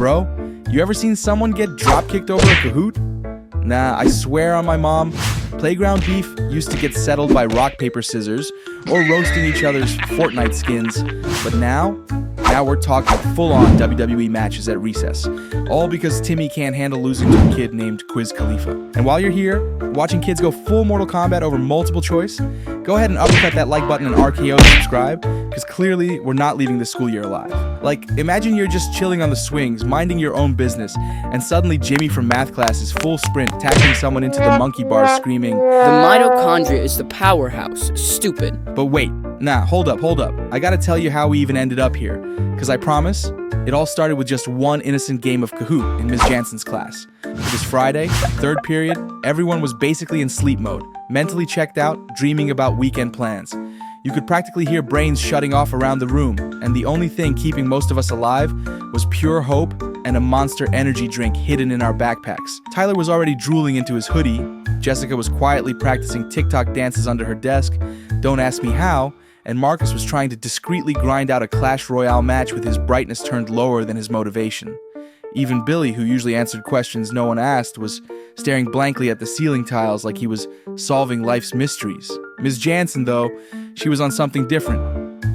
Bro, you ever seen someone get drop-kicked over a Kahoot? Nah, I swear on my mom, playground beef used to get settled by rock, paper, scissors, or roasting each other's Fortnite skins. But now we're talking full-on WWE matches at recess. All because Timmy can't handle losing to a kid named Quiz Khalifa. And while you're here, watching kids go full Mortal Kombat over multiple choice, go ahead and uppercut that like button and RKO to subscribe, because clearly we're not leaving the school year alive. Like, imagine you're just chilling on the swings, minding your own business, and suddenly Jimmy from math class is full sprint, tackling someone into the monkey bars screaming, "The mitochondria is the powerhouse, stupid." But wait, hold up. I gotta tell you how we even ended up here, because I promise, it all started with just one innocent game of Kahoot in Ms. Jansen's class. It was Friday, third period, everyone was basically in sleep mode, mentally checked out, dreaming about weekend plans. You could practically hear brains shutting off around the room, and the only thing keeping most of us alive was pure hope and a Monster energy drink hidden in our backpacks. Tyler was already drooling into his hoodie, Jessica was quietly practicing TikTok dances under her desk, don't ask me how, and Marcus was trying to discreetly grind out a Clash Royale match with his brightness turned lower than his motivation. Even Billy, who usually answered questions no one asked, was staring blankly at the ceiling tiles like he was solving life's mysteries. Ms. Jansen, though, she was on something different.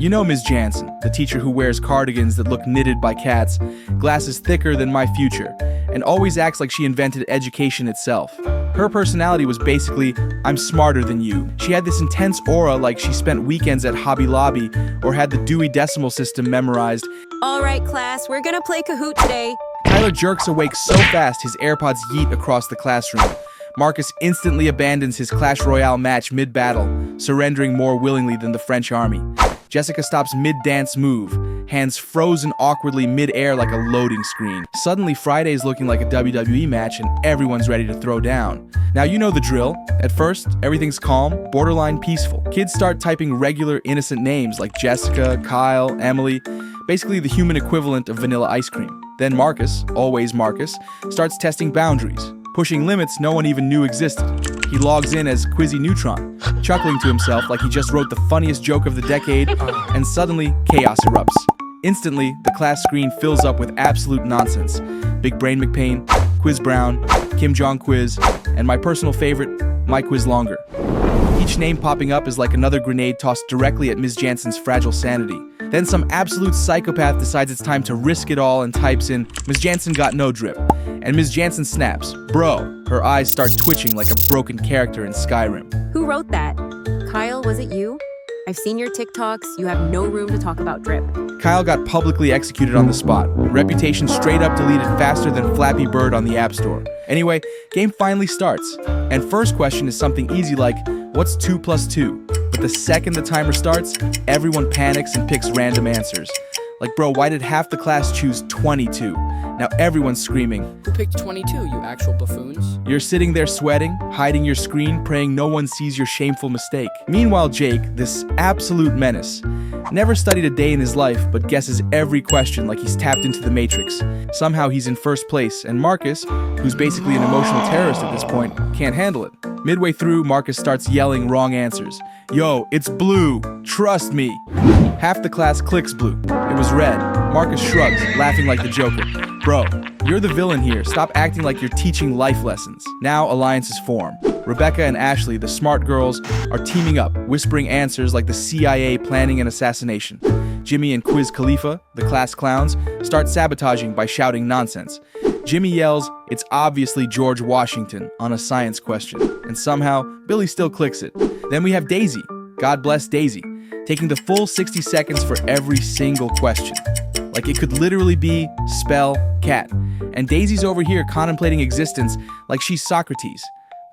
You know Ms. Jansen, the teacher who wears cardigans that look knitted by cats, glasses thicker than my future, and always acts like she invented education itself. Her personality was basically, I'm smarter than you. She had this intense aura like she spent weekends at Hobby Lobby or had the Dewey Decimal System memorized. All right, class, we're gonna play Kahoot today. Tyler jerks awake so fast his AirPods yeet across the classroom. Marcus instantly abandons his Clash Royale match mid-battle, surrendering more willingly than the French army. Jessica stops mid-dance move, hands frozen awkwardly mid-air like a loading screen. Suddenly, Friday's looking like a WWE match and everyone's ready to throw down. Now you know the drill. At first, everything's calm, borderline peaceful. Kids start typing regular, innocent names like Jessica, Kyle, Emily, basically the human equivalent of vanilla ice cream. Then Marcus, always Marcus, starts testing boundaries, pushing limits no one even knew existed. He logs in as Quizzy Neutron, chuckling to himself like he just wrote the funniest joke of the decade, and suddenly, chaos erupts. Instantly, the class screen fills up with absolute nonsense. Big Brain McPain, Quiz Brown, Kim Jong Quiz, and my personal favorite, My Quiz Longer. Each name popping up is like another grenade tossed directly at Ms. Jansen's fragile sanity. Then some absolute psychopath decides it's time to risk it all and types in, Ms. Jansen got no drip. And Ms. Jansen snaps. Bro, her eyes start twitching like a broken character in Skyrim. Who wrote that? Kyle, was it you? I've seen your TikToks. You have no room to talk about drip. Kyle got publicly executed on the spot. Reputation straight up deleted faster than Flappy Bird on the App Store. Anyway, game finally starts. And first question is something easy like, what's 2 plus 2? But the second the timer starts, everyone panics and picks random answers. Like, bro, why did half the class choose 22? Now everyone's screaming. Who picked 22, you actual buffoons? You're sitting there sweating, hiding your screen, praying no one sees your shameful mistake. Meanwhile, Jake, this absolute menace, never studied a day in his life, but guesses every question like he's tapped into the Matrix. Somehow he's in first place, and Marcus, who's basically an emotional terrorist at this point, can't handle it. Midway through, Marcus starts yelling wrong answers. Yo, it's blue. Trust me. Half the class clicks blue. It was red. Marcus shrugs, laughing like the Joker. Bro, you're the villain here. Stop acting like you're teaching life lessons. Now alliances form. Rebecca and Ashley, the smart girls, are teaming up, whispering answers like the CIA planning an assassination. Jimmy and Quiz Khalifa, the class clowns, start sabotaging by shouting nonsense. Jimmy yells, it's obviously George Washington, on a science question. And somehow, Billy still clicks it. Then we have Daisy, God bless Daisy, taking the full 60 seconds for every single question. Like it could literally be spell cat. And Daisy's over here contemplating existence like she's Socrates.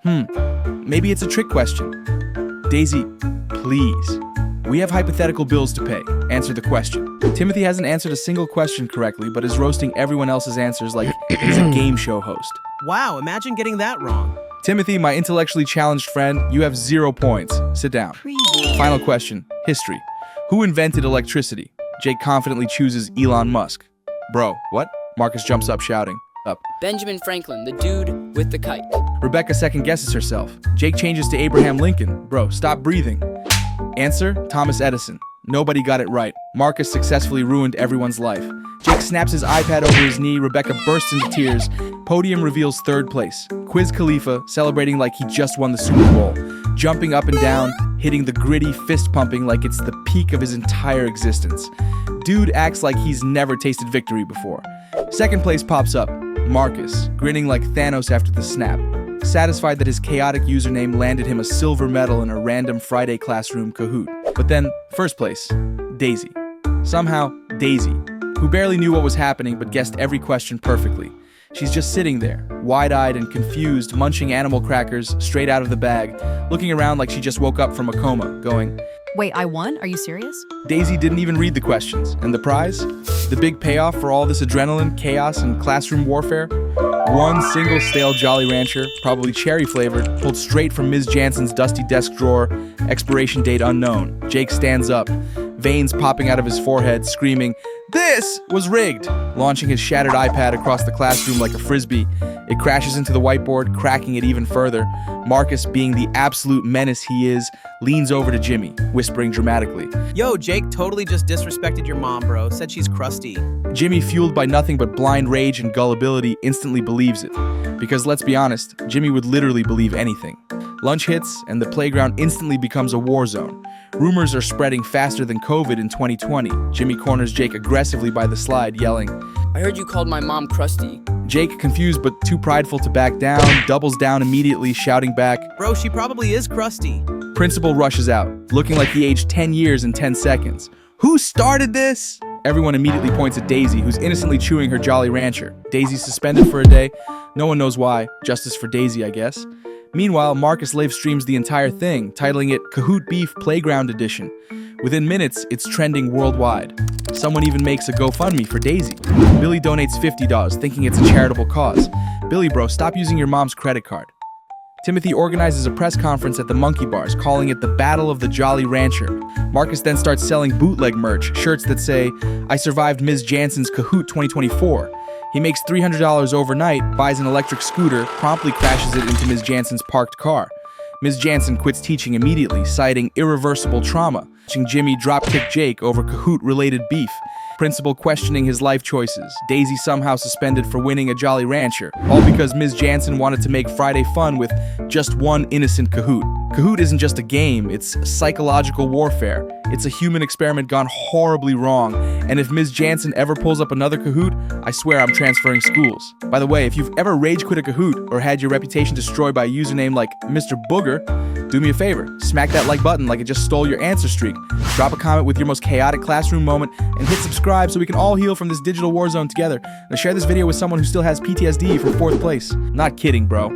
Maybe it's a trick question. Daisy, please. We have hypothetical bills to pay. Answer the question. Timothy hasn't answered a single question correctly, but is roasting everyone else's answers like he's a game show host. Wow, imagine getting that wrong. Timothy, my intellectually challenged friend, you have 0 points. Sit down. Final question. History. Who invented electricity? Jake confidently chooses Elon Musk. Bro, what? Marcus jumps up shouting. Up. Benjamin Franklin, the dude with the kite. Rebecca second guesses herself. Jake changes to Abraham Lincoln. Bro, stop breathing. Answer, Thomas Edison. Nobody got it right. Marcus successfully ruined everyone's life. Jake snaps his iPad over his knee. Rebecca bursts into tears. Podium reveals third place. Quiz Khalifa celebrating like he just won the Super Bowl. Jumping up and down, hitting the gritty fist pumping like it's the peak of his entire existence. Dude acts like he's never tasted victory before. Second place pops up. Marcus, grinning like Thanos after the snap. Satisfied that his chaotic username landed him a silver medal in a random Friday classroom Kahoot. But then, first place, Daisy. Somehow, Daisy, who barely knew what was happening but guessed every question perfectly. She's just sitting there, wide-eyed and confused, munching animal crackers straight out of the bag, looking around like she just woke up from a coma, going, Wait, I won? Are you serious? Daisy didn't even read the questions. And the prize? The big payoff for all this adrenaline, chaos, and classroom warfare? One single stale Jolly Rancher, probably cherry-flavored, pulled straight from Ms. Jansen's dusty desk drawer, expiration date unknown. Jake stands up, veins popping out of his forehead, screaming, "This was rigged!" Launching his shattered iPad across the classroom like a frisbee. It crashes into the whiteboard, cracking it even further. Marcus, being the absolute menace he is, leans over to Jimmy, whispering dramatically, Yo, Jake totally just disrespected your mom, bro. Said she's crusty. Jimmy, fueled by nothing but blind rage and gullibility, instantly believes it. Because let's be honest, Jimmy would literally believe anything. Lunch hits, and the playground instantly becomes a war zone. Rumors are spreading faster than COVID in 2020. Jimmy corners Jake aggressively by the slide, yelling, I heard you called my mom crusty. Jake, confused but too prideful to back down, doubles down immediately, shouting back, Bro, she probably is crusty. Principal rushes out, looking like he aged 10 years in 10 seconds. Who started this? Everyone immediately points at Daisy, who's innocently chewing her Jolly Rancher. Daisy's suspended for a day. No one knows why. Justice for Daisy, I guess. Meanwhile, Marcus live streams the entire thing, titling it Kahoot Beef Playground Edition. Within minutes, it's trending worldwide. Someone even makes a GoFundMe for Daisy. Billy donates $50, thinking it's a charitable cause. Billy bro, stop using your mom's credit card. Timothy organizes a press conference at the Monkey Bars, calling it the Battle of the Jolly Rancher. Marcus then starts selling bootleg merch, shirts that say, I survived Ms. Jansen's Kahoot 2024. He makes $300 overnight, buys an electric scooter, promptly crashes it into Ms. Jansen's parked car. Ms. Jansen quits teaching immediately, citing irreversible trauma, watching Jimmy drop-kick Jake over Kahoot-related beef. Principal questioning his life choices. Daisy somehow suspended for winning a Jolly Rancher, all because Ms. Jansen wanted to make Friday fun with just one innocent Kahoot. Kahoot isn't just a game, it's psychological warfare. It's a human experiment gone horribly wrong, and if Ms. Jansen ever pulls up another Kahoot, I swear I'm transferring schools. By the way, if you've ever rage quit a Kahoot or had your reputation destroyed by a username like Mr. Booger, do me a favor, smack that like button like it just stole your answer streak. Drop a comment with your most chaotic classroom moment, and hit subscribe so we can all heal from this digital war zone together. Now share this video with someone who still has PTSD from 4th place. Not kidding, bro.